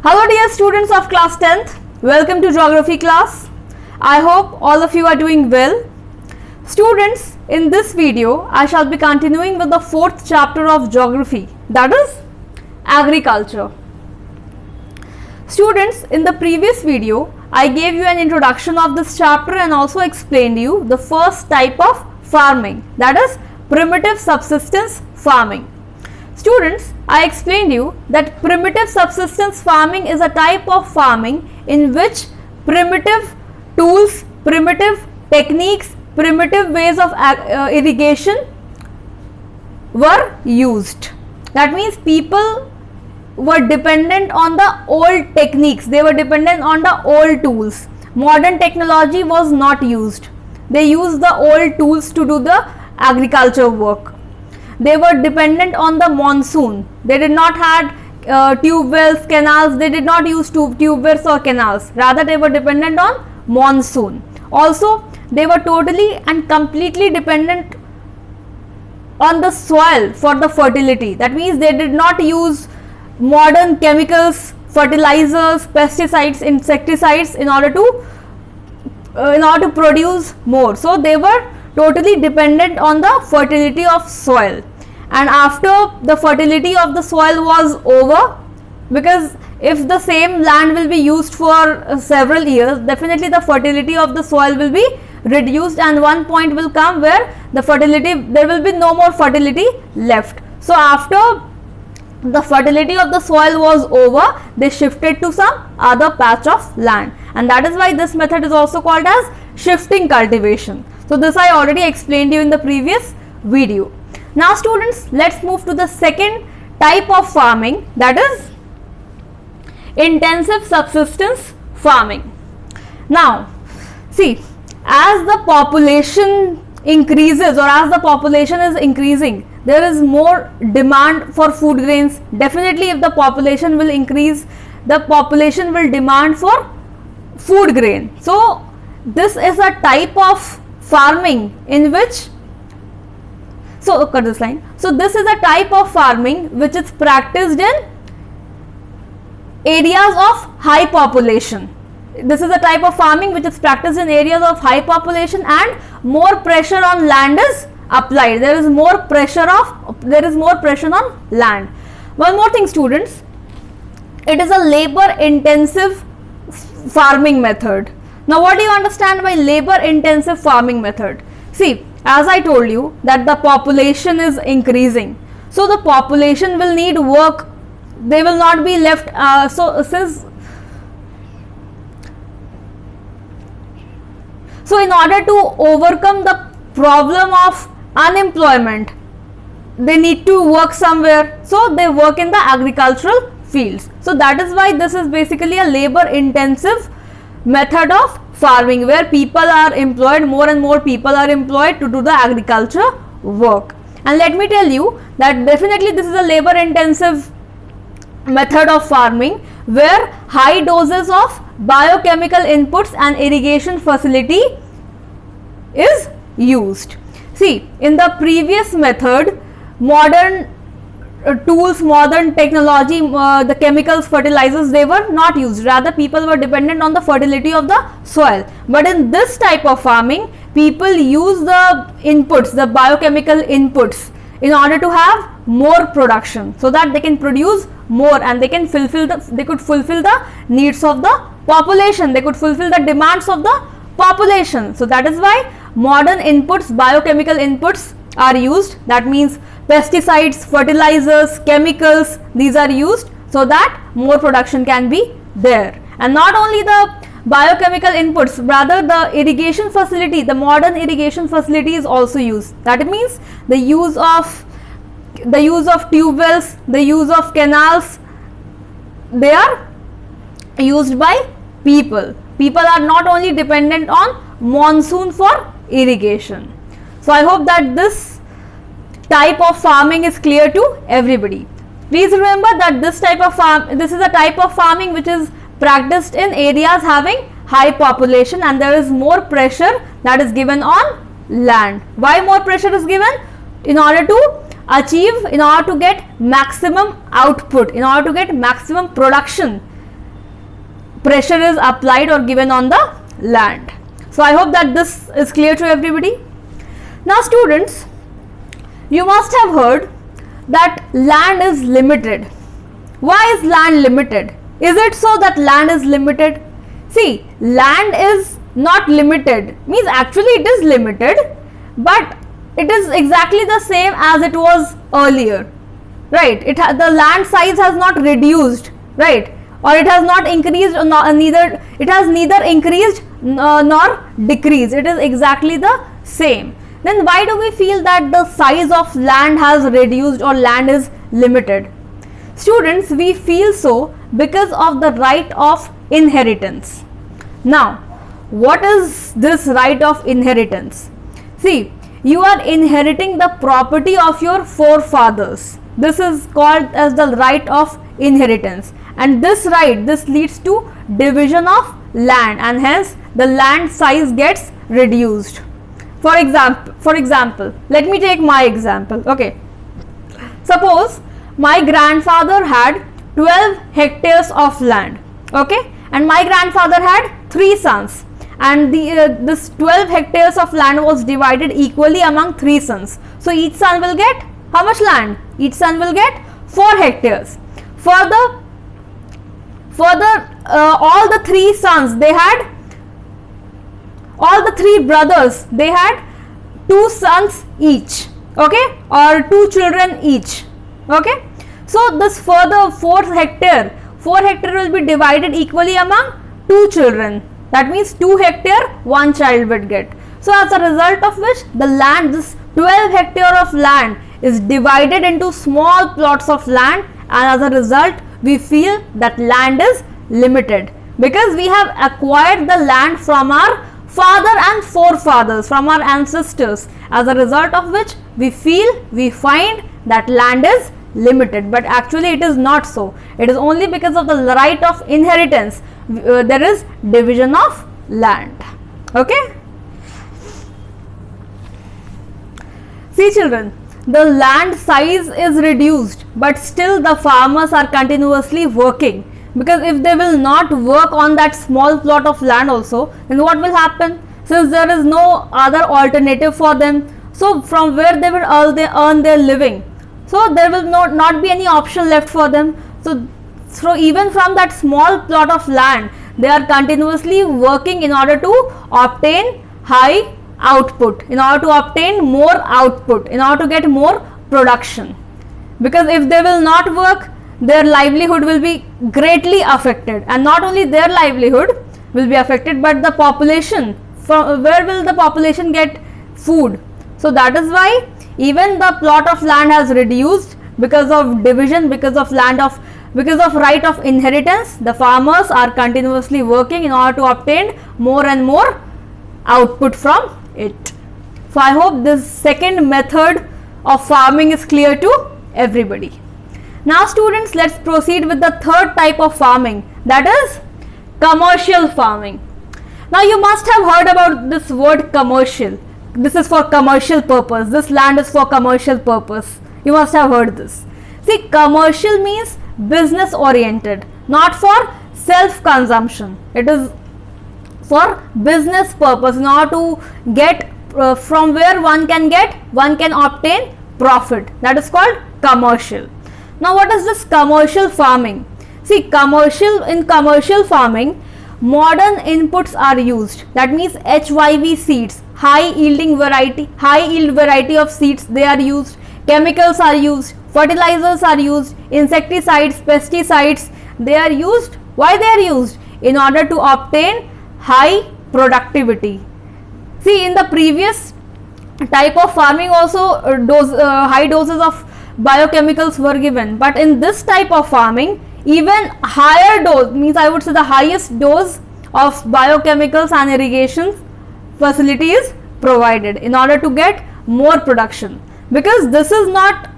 Hello dear students of class 10th, welcome to geography class. I hope all of you are doing well. Students, in this video I shall be continuing with the fourth chapter of geography, that is agriculture. Students, in the previous video I gave you an introduction of this chapter and also explained you the first type of farming, that is primitive subsistence farming. Students, I explained you that primitive subsistence farming is a type of farming in which primitive tools, primitive techniques, primitive ways of irrigation were used. That means people were dependent on the old techniques, they were dependent on the old tools. Modern technology was not used. They used the old tools to do the agriculture work. They were dependent on the monsoon. They did not have tube wells, canals. They did not use tube wells or canals. Rather, they were dependent on monsoon. Also, they were totally and completely dependent on the soil for the fertility. That means they did not use modern chemicals, fertilizers, pesticides, insecticides in order to produce more. So they were totally dependent on the fertility of soil. And after the fertility of the soil was over, because if the same land will be used for several years, definitely the fertility of the soil will be reduced, and one point will come where there will be no more fertility left. So after the fertility of the soil was over, they shifted to some other patch of land, and that is why this method is also called as shifting cultivation. So this I already explained you in the previous video. Now students, let's move to the second type of farming, that is intensive subsistence farming. Now see, as the population increases or as the population is increasing, there is more demand for food grains. Definitely if the population will increase, the population will demand for food grain. So this is a type of farming in which, so cut this line. So this is a type of farming which is practiced in areas of high population. This is a type of farming which is practiced in areas of high population and more pressure on land is applied. There is more pressure on land. One more thing students, it is a labor intensive farming method. Now what do you understand by labor intensive farming method? See, as I told you that the population is increasing, so the population will need work. They will not be left so in order to overcome the problem of unemployment, they need to work somewhere, so they work in the agricultural fields. So that is why this is basically a labor intensive method of farming where people are employed, more and more people are employed to do the agriculture work. And let me tell you that definitely this is a labor intensive method of farming where high doses of biochemical inputs and irrigation facility is used. See, in the previous method, modern tools, modern technology, the chemicals, fertilizers, they were not used. Rather, people were dependent on the fertility of the soil. But in this type of farming, people use the inputs, the biochemical inputs, in order to have more production, so that they can produce more and they could fulfill the needs of the population. They could fulfill the demands of the population. So that is why modern inputs, biochemical inputs are used. That means pesticides, fertilizers, chemicals, these are used so that more production can be there. And not only the biochemical inputs, rather the irrigation facility, the modern irrigation facility is also used. That means the use of tube wells, the use of canals, they are used by people. People are not only dependent on monsoon for irrigation. So I hope that this type of farming is clear to everybody. Please remember that this is a type of farming which is practiced in areas having high population and there is more pressure that is given on land. Why more pressure is given? In order to get maximum output, in order to get maximum production, pressure is applied or given on the land. So I hope that this is clear to everybody. Now students, you must have heard that land is limited. Why is land limited? Is it so that land is limited? See, land is not limited, means actually it is limited, but it is exactly the same as it was earlier, right? The land size has not reduced, right? Or it has not increased, or it has neither increased nor decreased. It is exactly the same. Then why do we feel that the size of land has reduced or land is limited? Students, we feel so because of the right of inheritance. Now, what is this right of inheritance? See, you are inheriting the property of your forefathers. This is called as the right of inheritance, and this right, this leads to division of land, and hence the land size gets reduced. For example, let me take my example. Okay, suppose my grandfather had 12 hectares of land, okay, and my grandfather had 3 sons, and this 12 hectares of land was divided equally among 3 sons. So each son will get how much land? Each son will get 4 hectares. Further, all the 3 sons, they had, all the 3 brothers, they had 2 sons each, okay, or 2 children each, okay. So this further 4 hectare will be divided equally among 2 children. That means 2 hectare, 1 child would get. So as a result of which the land, this 12 hectare of land is divided into small plots of land, and as a result we feel that land is limited, because we have acquired the land from our father and forefathers, from our ancestors, as a result of which we find that land is limited. But actually it is not so. It is only because of the right of inheritance there is division of land. Okay. See children, the land size is reduced, but still the farmers are continuously working, because if they will not work on that small plot of land also, then what will happen? Since there is no other alternative for them, so from where they will earn their living, so there will not be any option left for them. So even from that small plot of land, they are continuously working in order to obtain high output, in order to obtain more output, in order to get more production. Because if they will not work, their livelihood will be greatly affected, and not only their livelihood will be affected, but the population, from where will the population get food? So that is why even the plot of land has reduced because of division, because of right of inheritance. The farmers are continuously working in order to obtain more and more output from it. So I hope this second method of farming is clear to everybody. Now students, let's proceed with the third type of farming, that is commercial farming. Now you must have heard about this word commercial. This is for commercial purpose. This land is for commercial purpose. You must have heard this. See, commercial means business oriented, not for self consumption. It is for business purpose, in order to get from where one can obtain profit. That is called commercial. Now what is this commercial farming? See, in commercial farming, modern inputs are used. That means HYV seeds, high yield variety of seeds, they are used. Chemicals are used, fertilizers are used, insecticides, pesticides, they are used. Why they are used? In order to obtain high productivity. See, in the previous type of farming also high doses of biochemicals were given, but in this type of farming even higher dose, means I would say the highest dose of biochemicals and irrigation facility is provided in order to get more production, because this is not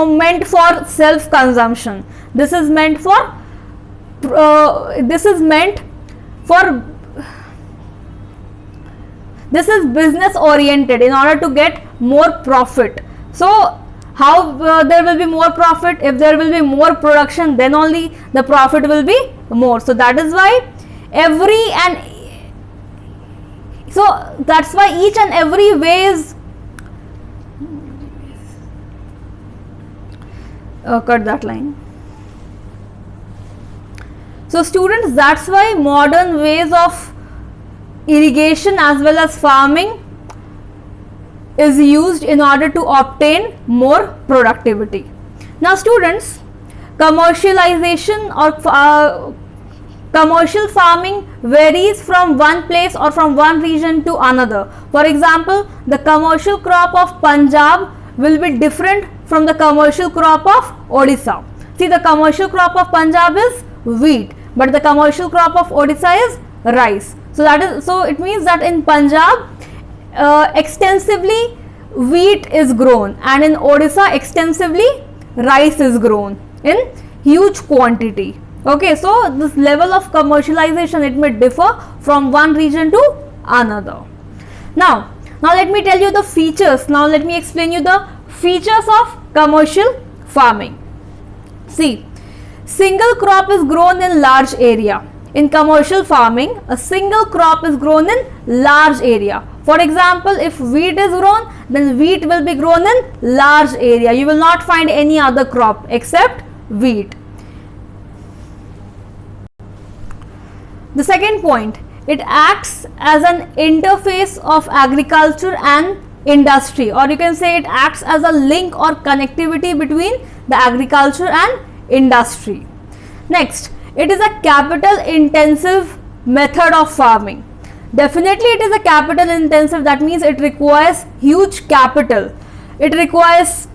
meant for self consumption. This is meant for this is business oriented, in order to get more profit. So how there will be more profit? If there will be more production, then only the profit will be more. So that is why every and so that's why each and every way is cut that line. So students, that's why modern ways of irrigation as well as farming is used in order to obtain more productivity. Now students, commercialization or commercial farming varies from one place or from one region to another. For example, the commercial crop of Punjab will be different from the commercial crop of Odisha. See, the commercial crop of Punjab is wheat, but the commercial crop of Odisha is rice. So that is, so it means that in Punjab extensively wheat is grown, and in Odisha extensively rice is grown in huge quantity. Okay, so this level of commercialization, it may differ from one region to another. Now let me tell you the features. Now let me explain you the features of commercial farming. See, single crop is grown in large area. In commercial farming, a single crop is grown in large area. For example, if wheat is grown, then wheat will be grown in large area. You will not find any other crop except wheat. The second point, it acts as an interface of agriculture and industry, or you can say it acts as a link or connectivity between the agriculture and industry. Next, it is a capital intensive method of farming. Definitely it is a capital intensive, that means it requires huge capital. It requires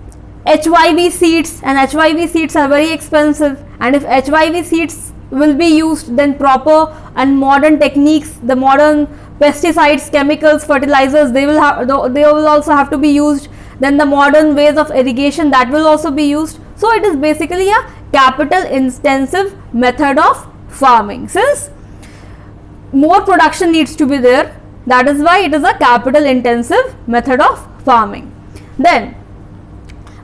HYV seeds, and HYV seeds are very expensive, and if HYV seeds will be used, then proper and modern techniques, the modern pesticides, chemicals, fertilizers, they will also have to be used. Then the modern ways of irrigation, that will also be used. So it is basically a capital intensive method of farming. Since more production needs to be there, that is why it is a capital intensive method of farming. Then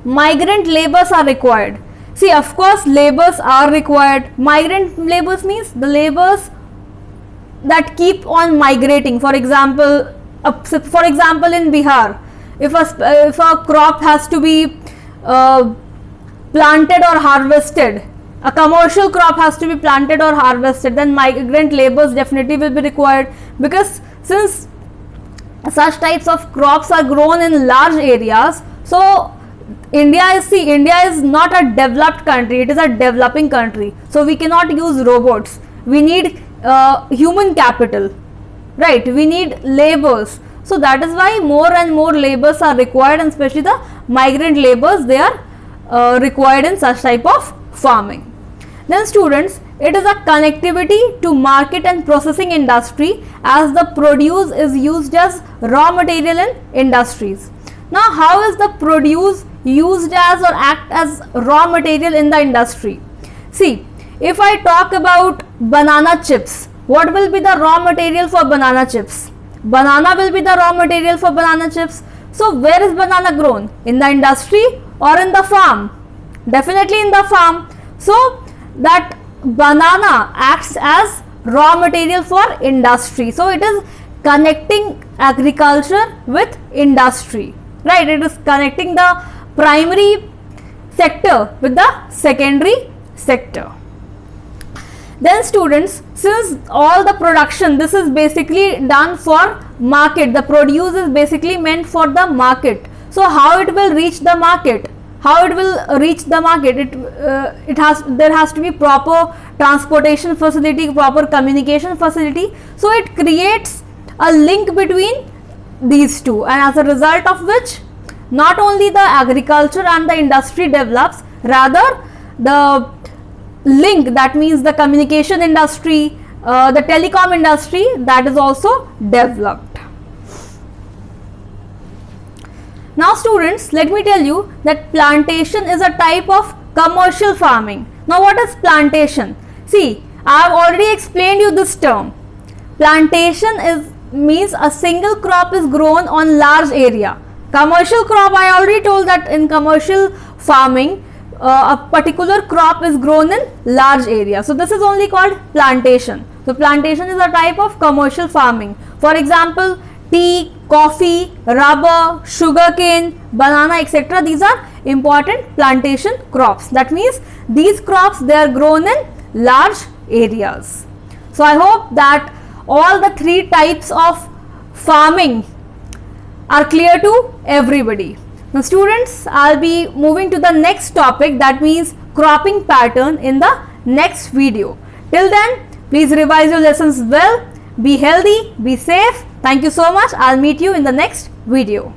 migrant labors are required. See, of course labors are required. Migrant labors means the labors that keep on migrating. For example, in Bihar, if a crop has to be planted or harvested, a commercial crop has to be planted or harvested, then migrant labors definitely will be required, because since such types of crops are grown in large areas, so India is not a developed country, it is a developing country. So we cannot use robots. We need human capital, right? We need labors. So that is why more and more labors are required, and especially the migrant labors, they are required in such type of farming. Then students, it is a connectivity to market and processing industry, as the produce is used as raw material in industries. Now, how is the produce used as or act as raw material in the industry? See, if I talk about banana chips, what will be the raw material for banana chips? Banana will be the raw material for banana chips. So where is banana grown? In the industry or in the farm? Definitely in the farm. So that banana acts as raw material for industry. So it is connecting agriculture with industry, right? It is connecting the primary sector with the secondary sector. Then students, since all the production, this is basically done for market, the produce is basically meant for the market. So how it will reach the market? How it will reach the market? There has to be proper transportation facility, proper communication facility. So it creates a link between these two, and as a result of which, not only the agriculture and the industry develops, rather the link, that means the communication industry, the telecom industry, that is also developed. Now students, let me tell you that plantation is a type of commercial farming. Now what is plantation? See, I have already explained you this term. Plantation means a single crop is grown on large area. Commercial crop, I already told that in commercial farming, a particular crop is grown in large area. So this is only called plantation. So plantation is a type of commercial farming. For example, tea, coffee, rubber, sugarcane, banana, etc. These are important plantation crops. That means these crops, they are grown in large areas. So I hope that all the three types of farming are clear to everybody. Now students, I'll be moving to the next topic, that means cropping pattern, in the next video. Till then, please revise your lessons well. Be healthy, be safe. Thank you so much. I'll meet you in the next video.